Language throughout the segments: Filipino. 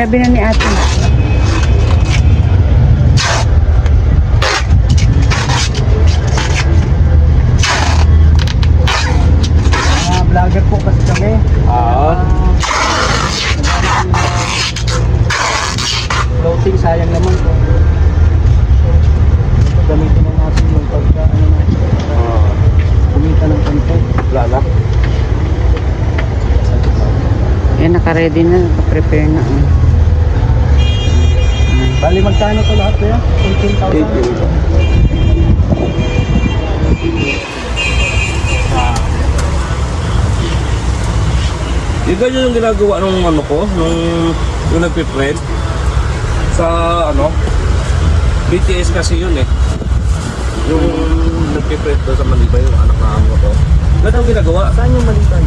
Sinabi na ni ate. Vlogger po kasi kami. Floating, sayang naman po. Gamitin na natin yung pagka, ano na. Kumita ng content. Wala na. Yan, naka-ready na, naka-prepare na. Bali, magkano to lahat kaya? 18,000? Yung ganyan yung ginagawa nung ano ko, yung nagpiprint sa ano, BTS kasi yun eh. Yung nagpiprint doon sa Malibay, yung anak na ano ko. Ganyan ang ginagawa. Saan yung Malibay?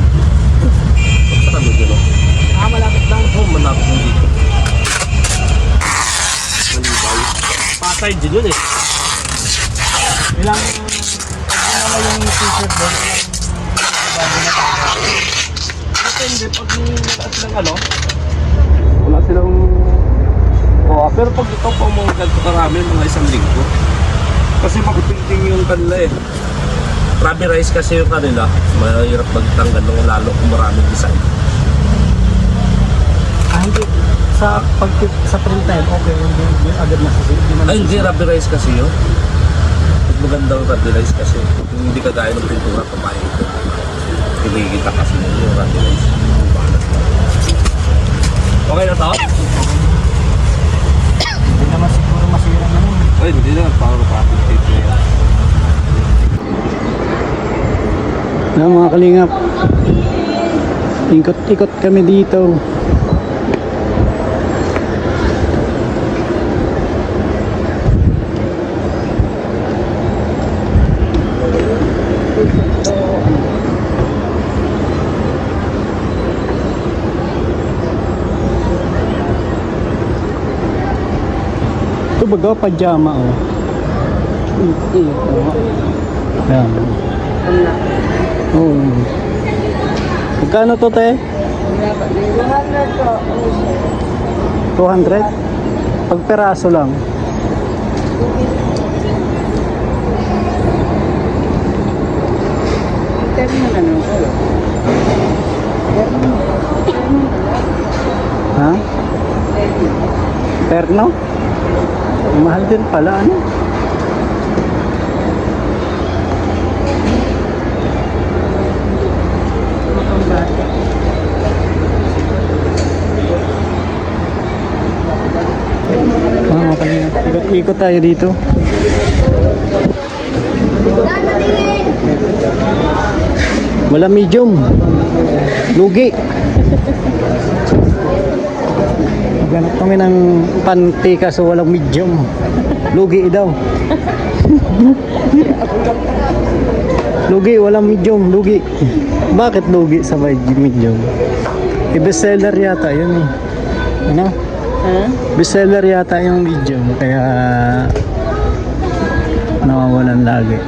Sa kami dito. Malapit lang. Oo, malapit yung dito. Malibay. Pasay din yun eh. Ilang, pag naman yung t-shirt doon, Depende pag wala silang ano, wala silang pero pag ito po mga ganito karami, mga 1 linggo kasi makutingting yung kanila eh. Rubberized kasi yung kanila, mahirap magtanggal ng lalo kung maraming design. hindi. Sa print time, okay, yung agad na kasi. Ay hindi, rubberized kasi yun. Pag magandang rubberized kasi, hindi kagaya ng pintura papahin ito. Kita kasi yung rubberized. Okay na to? Hindi naman siguro masira naman. Ay, hindi na. Parang traffic tape na yan. Na mga kalingap, ikot-ikot kami dito. Ito baga pajama oh. Yan. Oh. Magkano to te? 200? Pag peraso lang. Ha? Terno? Mahal din pala ano? Ikot tayo dito. Wala medium. Lugi. Ganap kami ng panty kaso walang medium. Lugi daw. Lugi, walang medium. Lugi. Bakit lugi sa medium? Bestseller yata yun eh. Ano? Bestseller yata yung medium kaya nawawalan lagi.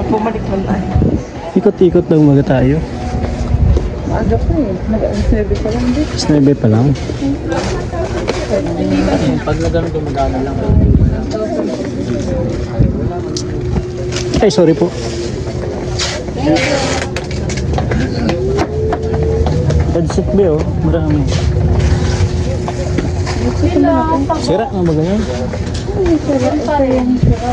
Bumalik man tayo. Ikot-ikot lang mga tayo. Maaga pa eh. Nag-9 pa lang din. 9 pa lang. Pag nagano gumagana lang. Ay, sorry po. Headset ba oh? Marami. Sira nga ba ganyan? Sira. Ito yung sira.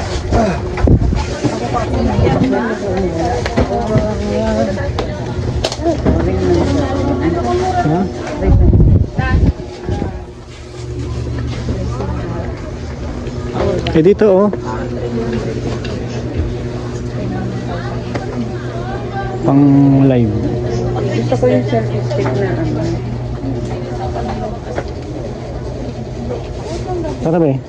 Ha? Eh dito oh. Pang live. Gusto ko yung selfie stick na ano. Tara ba eh?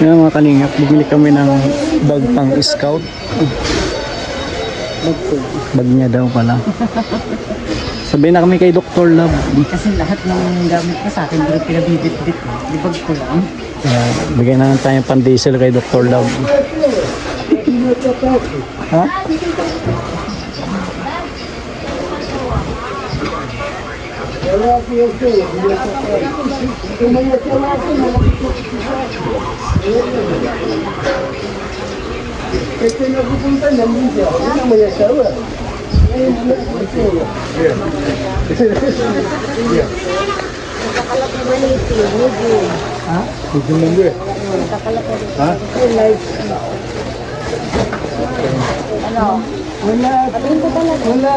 Yan mga kalingap, bumili kami ng bag pang scout. Bag niya daw pala. Sabihin na kami kay Dr. Love. Kasi lahat ng gamit ko sa akin, pero pinabibit-bit. Libag ko lang. Bigyan na lang tayong pan-diesel kay Dr. Love. Ha? Wala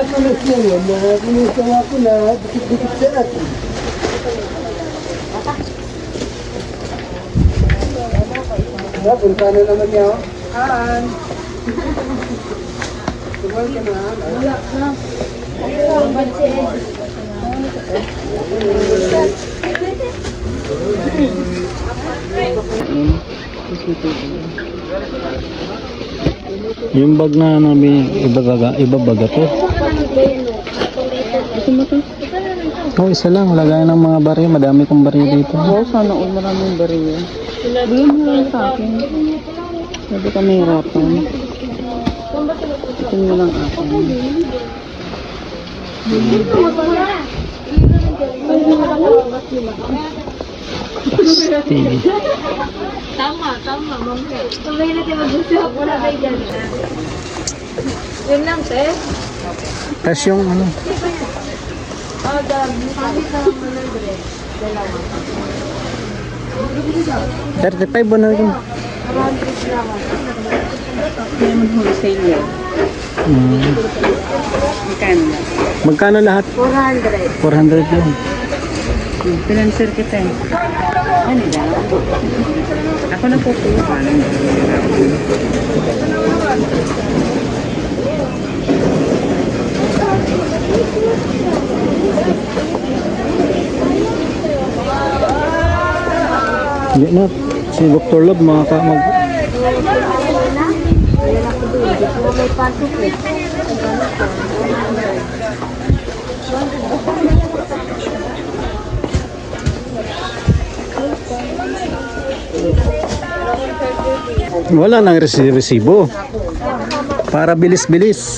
ko na siya yun. Kinusawa ko na dikit-dikit sa atin. Punta na naman niya. Haan. Tumal ka na. Wala na. Yung bag na namin, iba baga to. Oh, isa lang. Lagayan ng mga baril. Madami kong baril dito. Oo, sana all maraming bariya. Bigyan mo lang sa akin. Hindi ka mahirapan. Ito mo lang akin. Pasti. Tama, mamaya. Sabay natin mag-usap. Wala kayo dyan. Yun lang, sir. Tapos yung ano, Oh, sabi sa mga dalawa. 35 ba na rin? Around 3 naman. Kaya mag-wholesale yan. Magkano na? Magkano lahat? 400. 400 yun. Pinanser kita eh. Ano yan? Ako na po po. Hindi na. Si Dr. Love mag... May pasok eh. Wala nang resibo. Para bilis-bilis.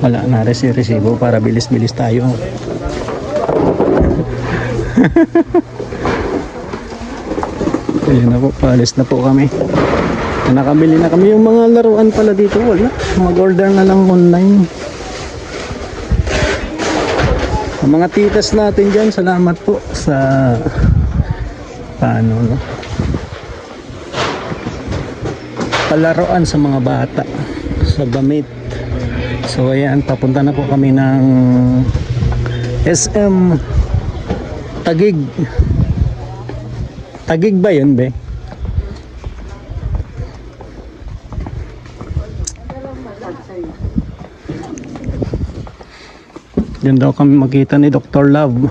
Wala na resibo para bilis-bilis tayo. Ayun na po, paalis na po kami. Nakabili na kami yung mga laruan pala dito. Wala, mag-order na lang online. Ang mga titas natin dyan, salamat po sa paano, no? Palaruan sa mga bata, sa gamit. So ayan, papunta na po kami ng SM Taguig. Taguig ba yun, be? Diyan daw kami makita ni Dr. Love.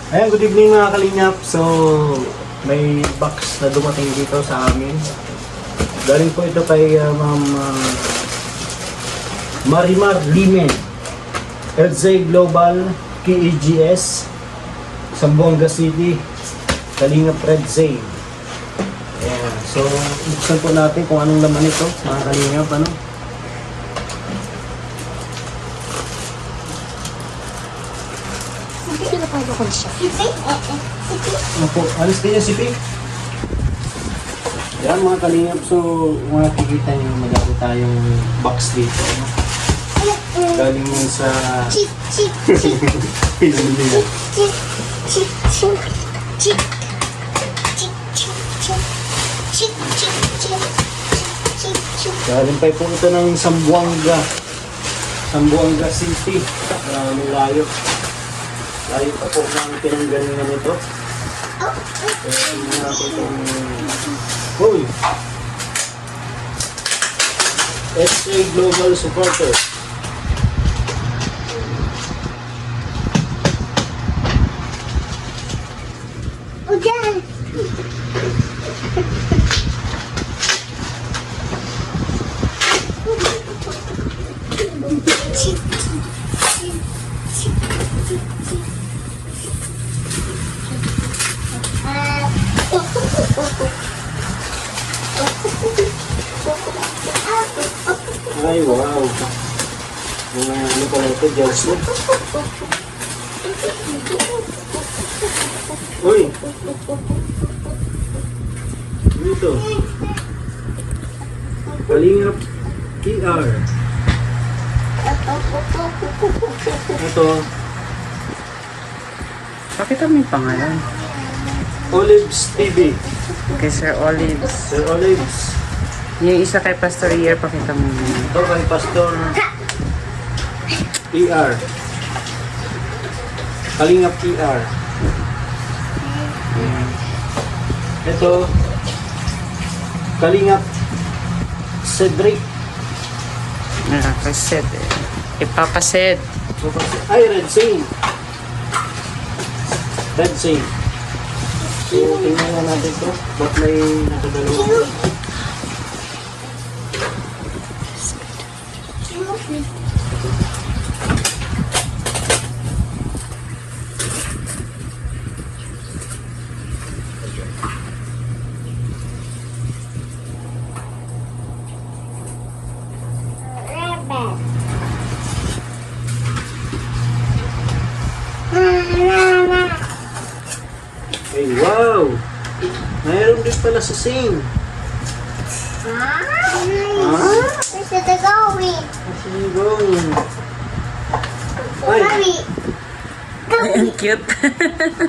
Ayan, good evening mga kalingap. So, may box na dumating dito sa amin. Galing po ito kay Ma'am Marimar Limen, LZ Global, KEGS, Zamboanga City, Kalingap Red Zay. Ayan. So, buksan po natin kung anong laman ito, mga kalingap, ano? Opo, alis kayo si Pink. Yan mga kalingap, so makikita nyo madami tayong box dito. No? Galing yun sa pinamili na. Galing pa po ito ng Zamboanga City. Maraming layo. Layo pa po ng pinanggalingan nito. Kaya tingnan natin kung... Uy! SA Global Supporter. Ay, wow! Mga ano pala ito, jersey. Uy! Dito. Kalingap PR. Ito. Pakita mo yung pangalan. Olives TV. Kay Sir Olives. Sir Olives. Yung isa kay Pastor Iyer, pakita mo yun. Ito kay Pastor PR. Kalingap PR. Ito. Kalingap Cedric. Nakakaset eh. Ipapaset. Ay, Red Saint. Red Saint. So, tingnan na natin ito. Ba't may nakadalawa? Ay, wow! Mayroon din pala sa Saint. Where's the going? Kasi going. Ay, Mommy. Ay, ang cute.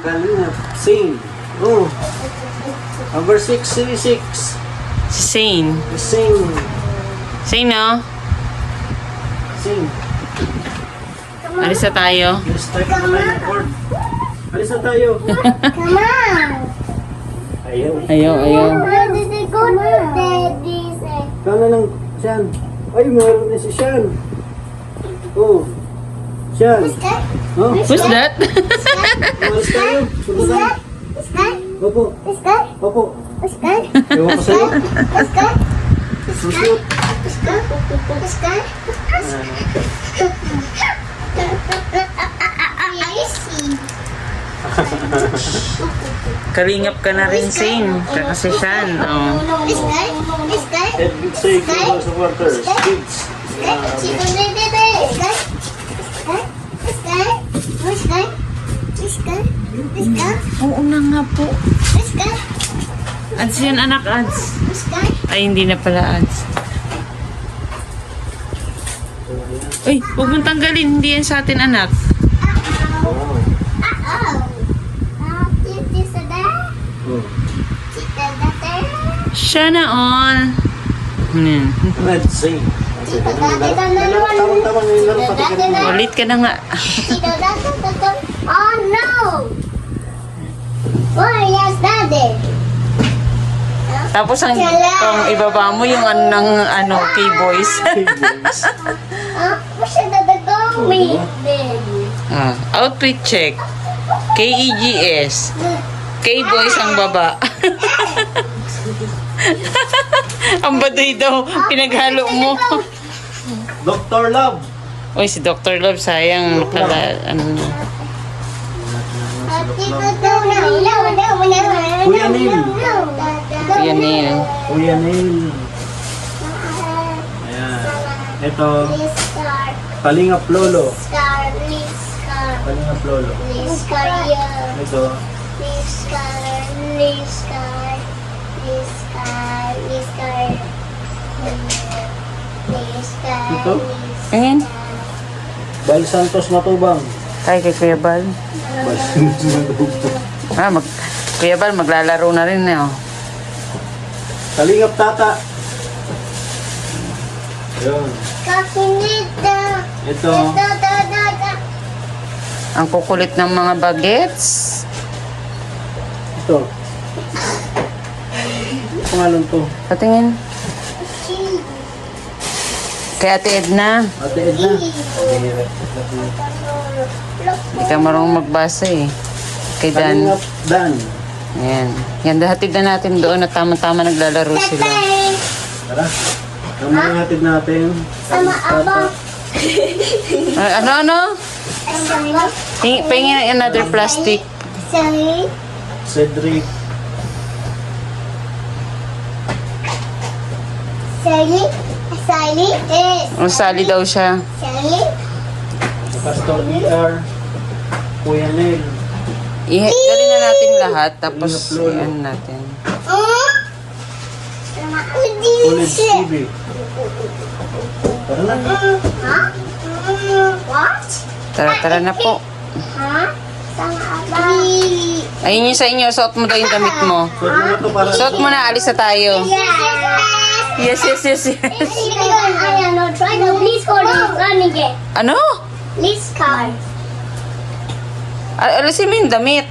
Kalingap Saint. Oh. Number 636. Si Shane. Saint. Shane, no? Saint. Alis na tayo. Start na tayo ng court. Alis na tayo. Come on. Ayaw. Ayaw, ayaw. Where did they go to? Daddy said. Kala lang, Sean. Ay, meron na si Sean. Oh. Sean. Sky? Oh, Who's that? umalis tayo. Sunod tayo. Sky? Opo. Sky? Opo. Sky? Ewan ko sa'yo. Sky? Susunod. Sky? Sky? I see. Kalingap ka na rin, Shane. Kasi Sean. Oh. Sky? Sky? Ed Big Say, Global Supporters. Kids. Oo na nga po. Ads yan, anak, ads. Ay, hindi na pala ads. Uy, huwag mong tanggalin. Hindi yan sa atin, anak. Oh. Siya na all. Red Say. Tawang-tawang ngayon lang patikin mo. Ulit ka na nga. Oh no! Where is Daddy? Tapos ang kung ibaba mo yung ng K-boys. Where's the going? Outfit check. KEGS. K-boys ang baba. Ang baduy daw. Pinaghalo mo. Dr. Love. Uy, si Dr. Love, sayang. Kuya Neil. Kuya Neil. Kuya Neil. Ayan. Ito, Kalingap Lolo. Kalingap Lolo. Ito, ito, Ayan. Bal Santos Matubang. Kay Kuya Bal. Bal Santos Matubang. Kuya Bal, maglalaro na rin eh. Kalingap Tata. Yun. Ito, Ang kukulit ng mga bagets. Ito. Pangalan to? Patingin. Kay Ate Edna. Ate Edna. Hindi ka marunong magbasa eh. Kay Dan. Kalingap Dan. Ayan. Yan, hatid na natin doon at tama-tama naglalaro sila. Tara. Kamay hatid natin. Tata. Ano? Pahingin another plastic. Cedric. Ang sali daw siya. Pastor ER. Kuya Nel. Dali na natin lahat, tapos yan natin. College TV. Tara na. Tara na po. Ayun yung sa inyo, suot mo daw yung damit mo. Suot mo na to para Suot mo na, alis na tayo. Yes. Ano? Alisin mo yung damit.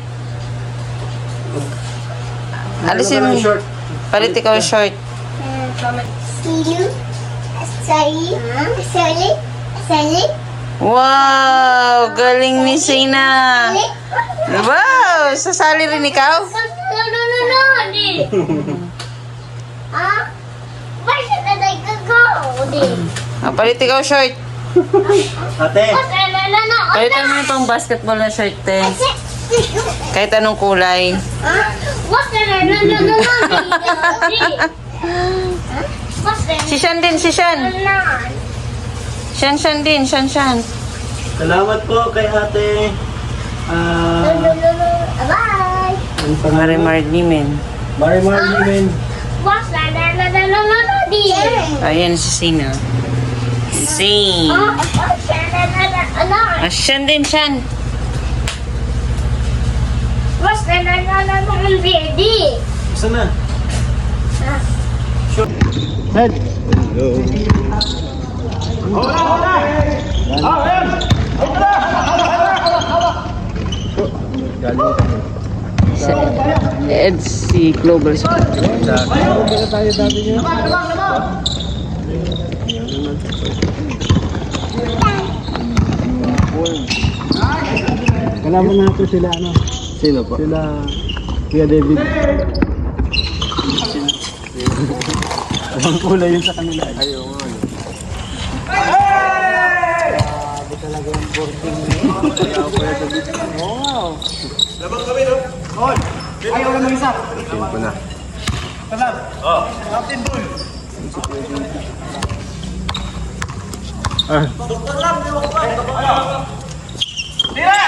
Alisin mo. short. Palit ikaw yung short. Wow! Galing ni Sina. Wow! Sasali rin ikaw? Palit ikaw short. Ate. Palitan mo yung pang basketball na shirt, te. Kahit anong kulay. Si Shan din, si Shan. Shan din, Shan. Salamat po kay ate. Ang pangalan? Marimar Nimen. Marimar Nimen. Ayan si Sina. Sing. Shan din, Shan. Saan na? Head. EDC Global School. Kalaban natin sila ano? Sino po? Sila Kuya David. Ang kulay yun sa kanila. Ayaw nga. Grabe talaga yung boarding niya. Wow. Labang kami no? On. Ayaw lang mag-isa. Tingin ko na. Kalab. Oh. Captain Bull. Doktor lang. Tira!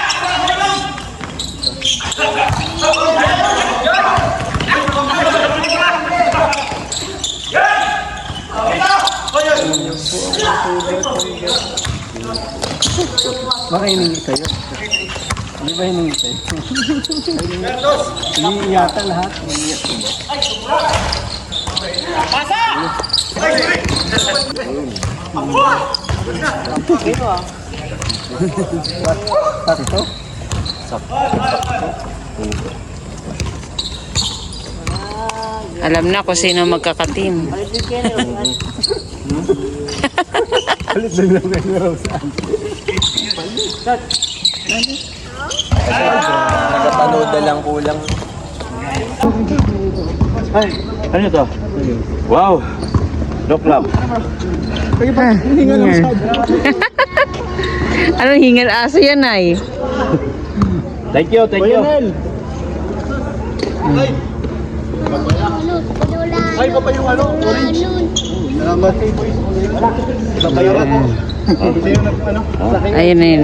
Baka hiningi kayo? Hindi ba hiningi kayo? Hiningi yata lahat. Pasa! Sakto? Alam na kung sino magkakatim. Alit din lang kayo saan. Nakapanood na lang kulang. Ay, Ano to? Wow! Dog club. kayo pa, hininga lang sa Anong hingal aso yan ay? Thank you. Ay, pa yung ano? Orange. Salamat. Babayaran po. Ano? Ayun na yun.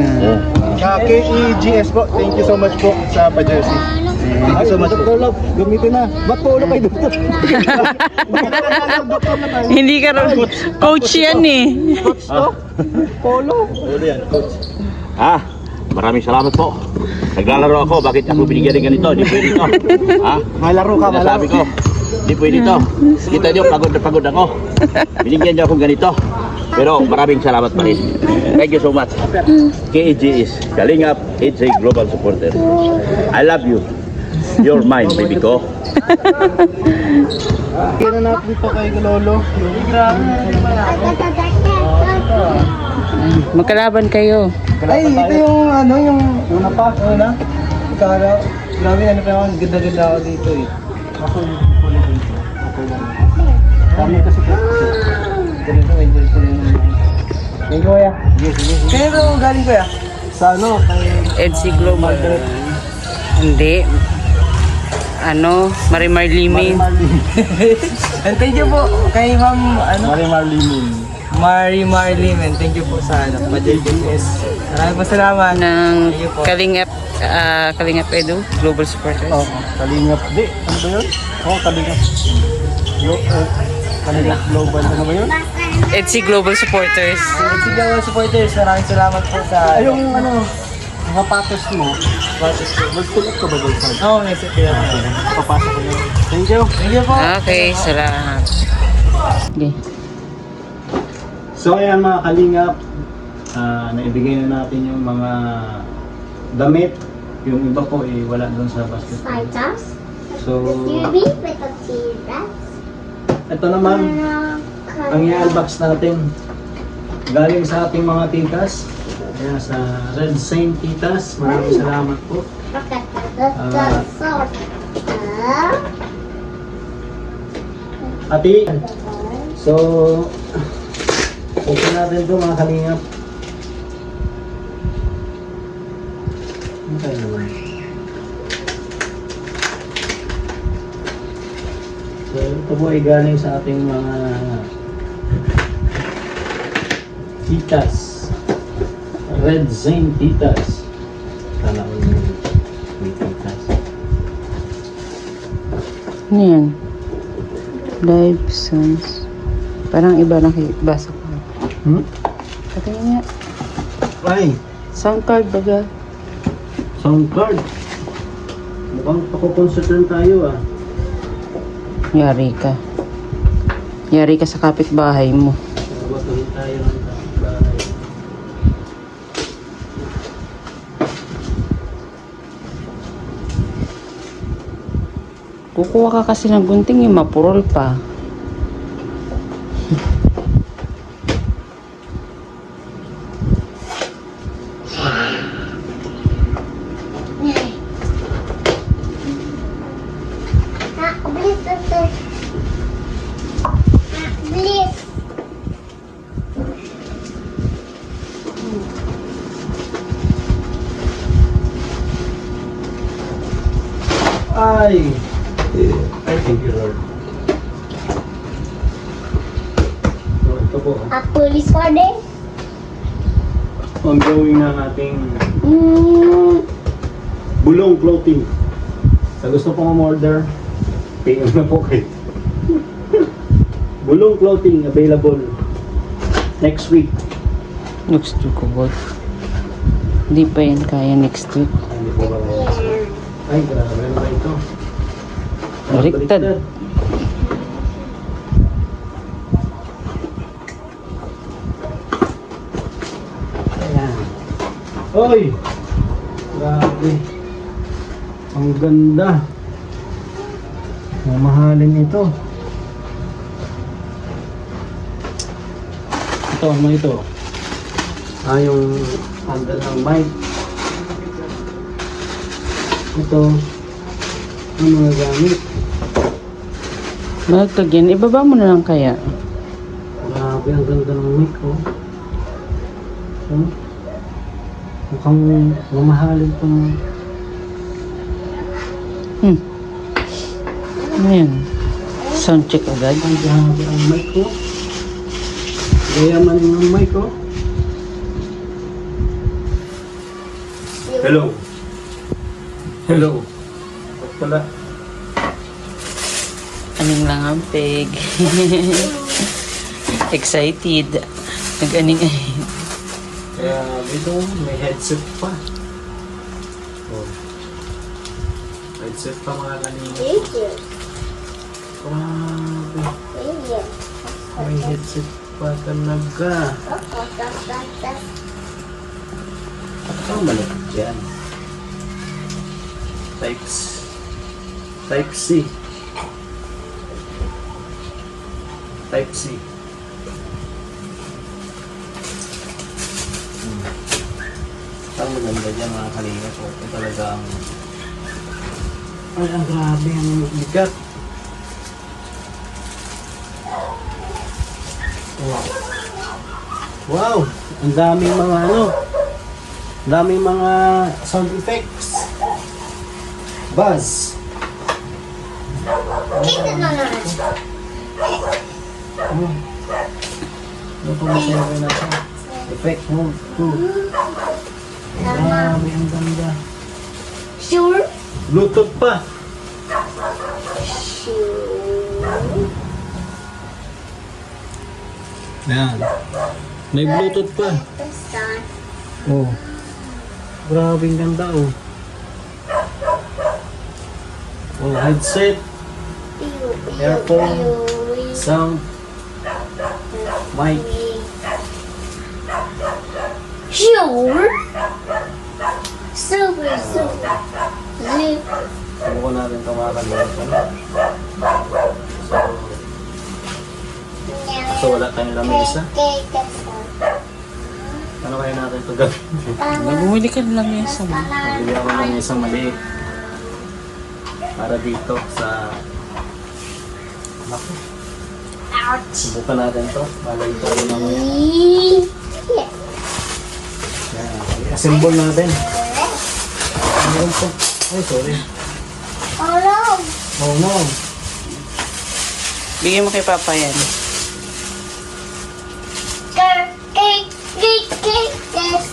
KEGS po. Thank you so much po sa pa-jersey. Thank you so much. Dr. Love, gamitin na. Ba't polo kay Dr. Hindi ka rin. Coach yan eh. Coach to? Polo. Polo yan, coach. Maraming salamat po. Naglalaro ako, bakit ako binigyan ng ganito? Di pwede ito. Ha? Malaro ka, malaro. Sabi ko, Hindi pwede to. Kita nyo, pagod na pagod ako. Binigyan niyo akong ganito. Pero maraming salamat pa rin. Thank you so much. KEG is Kalingap HJ Global Supporter. I love you. You're mine, baby ko. Kaya na natin ito kay Lolo. Magkalaban kayo. Ay, ito yung ano, yung una pa, una. Kaya, grabe ano pa yun, ganda-ganda ako dito eh. Ako yung kulay dito. Okay lang. Kami kasi Ganito, enjoy ko rin. Thank you, kuya. Kaya ito galing kuya? sa ano, kay EDC Global. Hindi. Ano, Marimar Limin. And thank you po kay ma'am, ano, Marimar Limin. Marimar Lim, and thank you po sa ano, pa-JBS. Maraming salamat. Ng Thank you po. Kalingap Edu, Global Supporters. Oh, Kalingap. Di, ano ba yun? Oh, Kalingap. Kalingap Global. Ano ba yun? EDC Global Supporters. Sige mga supporters, maraming salamat po sa... Ay, yung ano, mga patos mo. Patos po. Mag-pull up ka ba doon sa? Oo, may set kaya. Papasok ko yun. Thank you. Thank you po. Okay, salamat. Okay. So ayan mga kalingap, naibigay na natin yung mga damit. Yung iba po wala doon sa basket. Spiders. So, Scooby with a T-Rex. ito naman, ang i-unbox natin. Galing sa ating mga titas. Ayan, sa Red Saint Titas. Maraming salamat po. Ati, so, open natin ito mga kalingap. Okay naman. So, ito po ay galing sa ating mga titas. Red Saint Titas. Kala ko yung may titas. Ano yan? Live Sons. Parang iba na basa ko. Patingin nga. Ay, Sound card baga. sound card. Mukhang pako-concert lang tayo ah. Yari ka. Yari ka sa kapitbahay mo. Matuloy tayo ng bahay. Kukuha ka kasi ng gunting yung mapurol pa. Bliss. Ay! Ay, thank you Lord. So, ito po. A police warden. Ongoing na ating bulong clothing. Sa gusto pong umorder, PM na po kayo. Bulong clothing available next week. Next week ko ba? Hindi pa yan kaya next week. Hindi po ba next week? Ay, grabe na ba ito? Baliktad. Ayan. Oy! Grabe. Ang ganda. Mamahalin ito. Ito, ano ito? Yung handle ng mic. Ito. Ang mga gamit. Malagtag yan. Ibaba mo na lang kaya. Grabe, ang ganda ng mic, oh. Mukhang mamahalin itong Ano yan? Sound check agad. ang grabe ang mic, oh. Gayaman yung mic, oh. Hello. Hello. Ba't pala? Aning lang ang peg. Excited. Nag-aning ay. Kaya ito, may headset pa. Oh. Headset pa mga kanina. Grabe. Alien. May headset pa talaga. Ang malapit yan. Type C. Type C. Ang maganda dyan mga kalinga. So, ito talagang ay, ang grabe ang bigat. Wow! Ang daming mga ang daming mga sound effects. Buzz. Kita na naman. Ano pa masayaw natin? Effect mode 2. Grabe, ang ganda. Sure? Bluetooth pa. Yan. May Bluetooth pa. Sun. Oh. Grabe, ang ganda oh. Oh, headset, Earphone. sound, mic. Sure? Super, super. Zip. Subukan natin ito mga kalinga. So wala tayong lamesa. Ano kaya natin ito gawin? Bumili ka ng lamesa mo. Bili ako ng isang maliit. Para dito sa... Naku, Ouch. subukan natin ito. Malay tayo mamaya. Yan. I-assemble natin. Meron po. Ay, sorry. Oh no. Oh no. Bigyan mo kay Papa yan.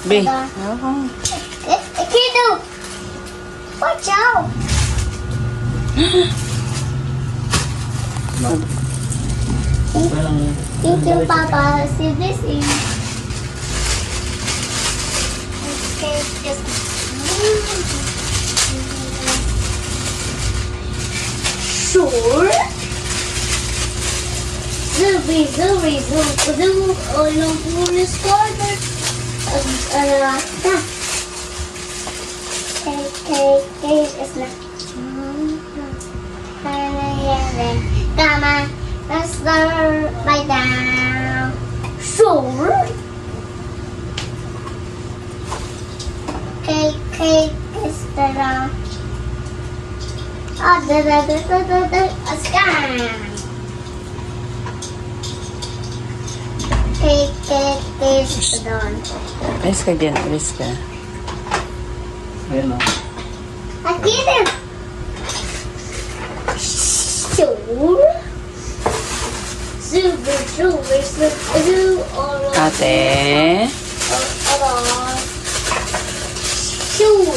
Be. Kiddo. Watch out. Walang... Thank you, Papa. See this is. Okay, just. Sure. Zooby, zooby, zoo, zoo. All over the corner. Okay, it's not. Come on, let's start by down. Sure. Okay, it's the scan. Okay, it's done. Alis ka dyan, alis ka. Ayan o. I get it. Sure. Super, super, super, zoo, all Ate. around. Sure.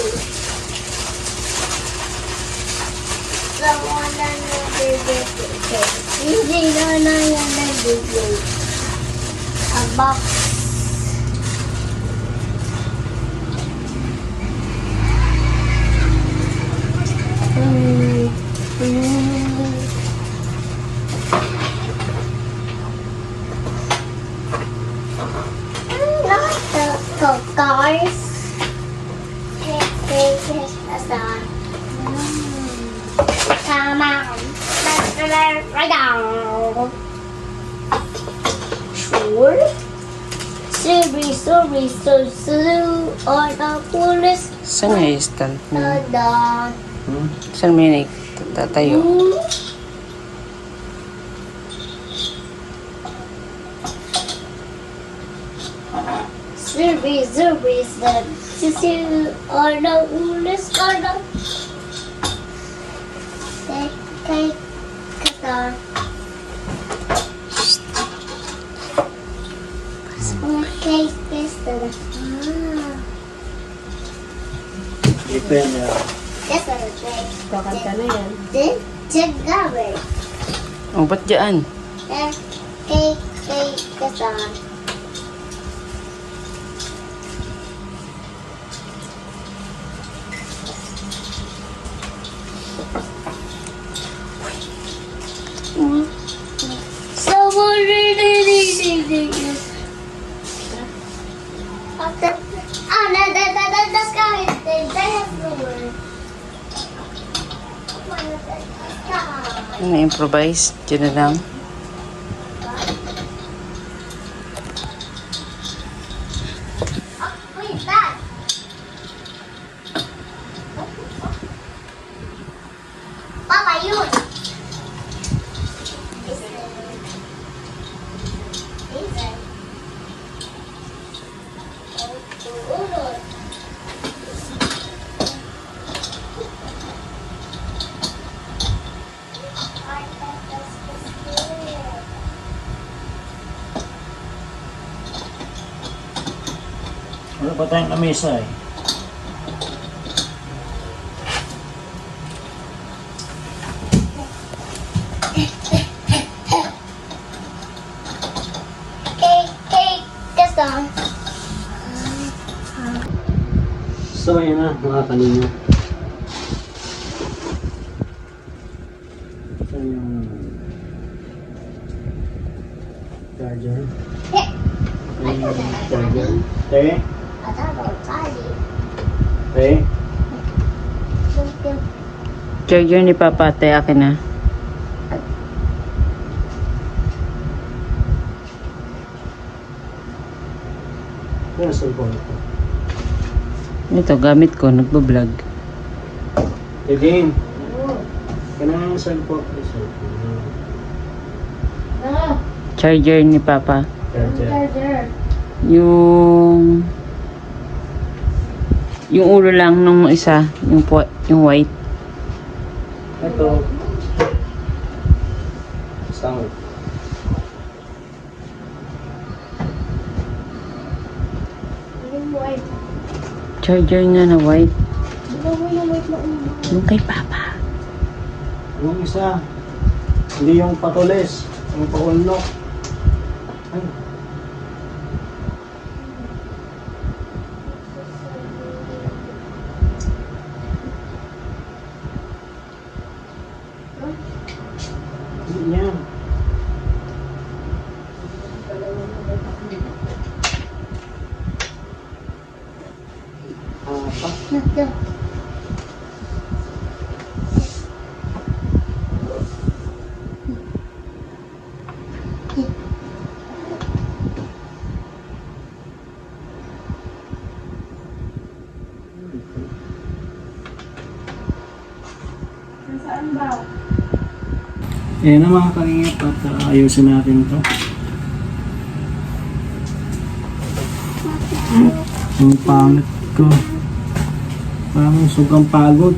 The one that never did it. Hindi na yan nag-do. A box. Not the cars. Okay, that's on. Come on. Let's right down. Sure. Sorry, so all the coolest. Saan nga yung stand mo? Down. Saan mo yun tatayo? Zooby, so all the coolest. Okay, down. Okay, this the Depend yan. That's what it's like. Kakanta na yan. Together. Oh, ba't dyan? Okay, that's on. Na-improvise. Diyan na lang. Papa, yun! Wala pa tayong lamesa eh. So, ayan na, mga kanina. Ito yung charger. Ito yung charger. Te? Te? Charger ni Papa, te, akin na. Ito yung cellphone ko. Ito, gamit ko, nagbablog. Te din. Kailangan yung cellphone. Charger ni Papa. Charger. Yung ulo lang nung isa, yung white. Ito. Sound. Charger nga na white. Yung kay Papa. Yung isa. Hindi yung patulis. Yung paunlok. Ay. Hindi yan. Apa? Ayan na mga kalingap at ayusin natin to. Ang pangit ko. Parang sugang pagod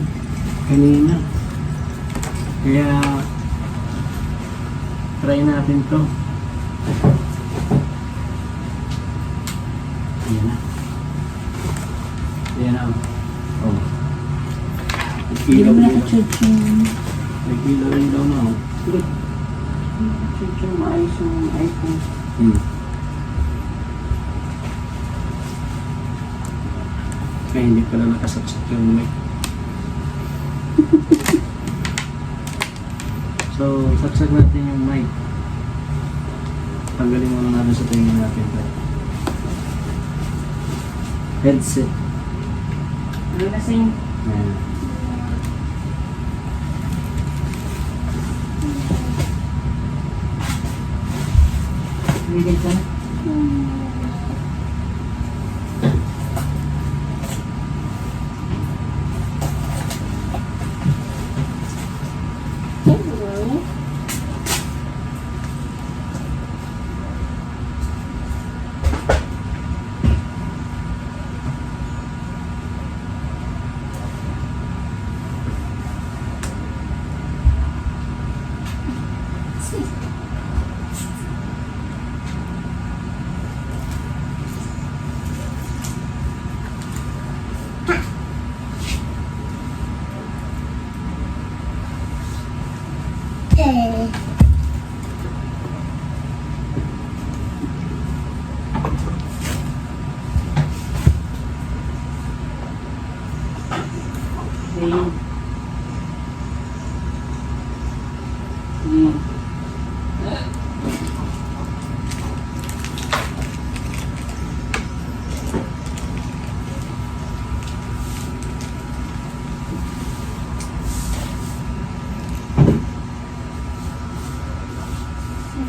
kanina. Kaya try natin to. Ayan na. Ayan na. Oh. Nagkilaw rin daw na. Oh. Charger maayos yung iPhone. Kaya hindi pala nakasaksak yung mic. So, saksak natin yung mic. Tanggalin muna natin sa tingin natin. Headset. Ano na sa'yo? Ayan. Ready ka?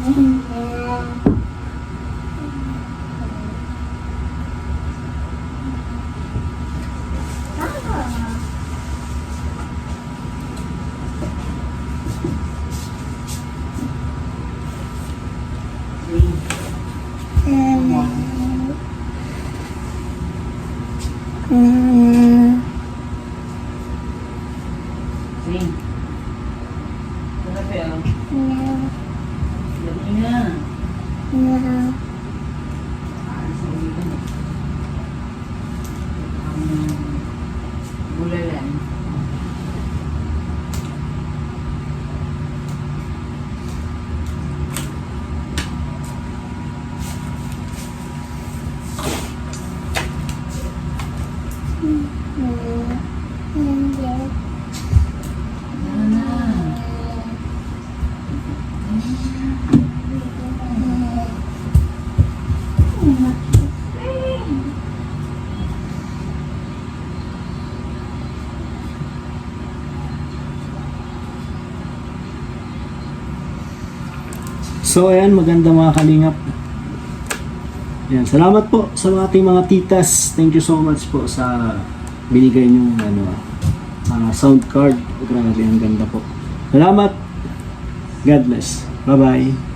Sing. Ano ba yan? Dali na. Bulalan. So ayan, maganda mga kalingap. Ayan, salamat po sa ating mga titas. Thank you so much po sa binigay niyong sound card. Grabe, ang ganda po. Salamat. God bless. Bye-bye.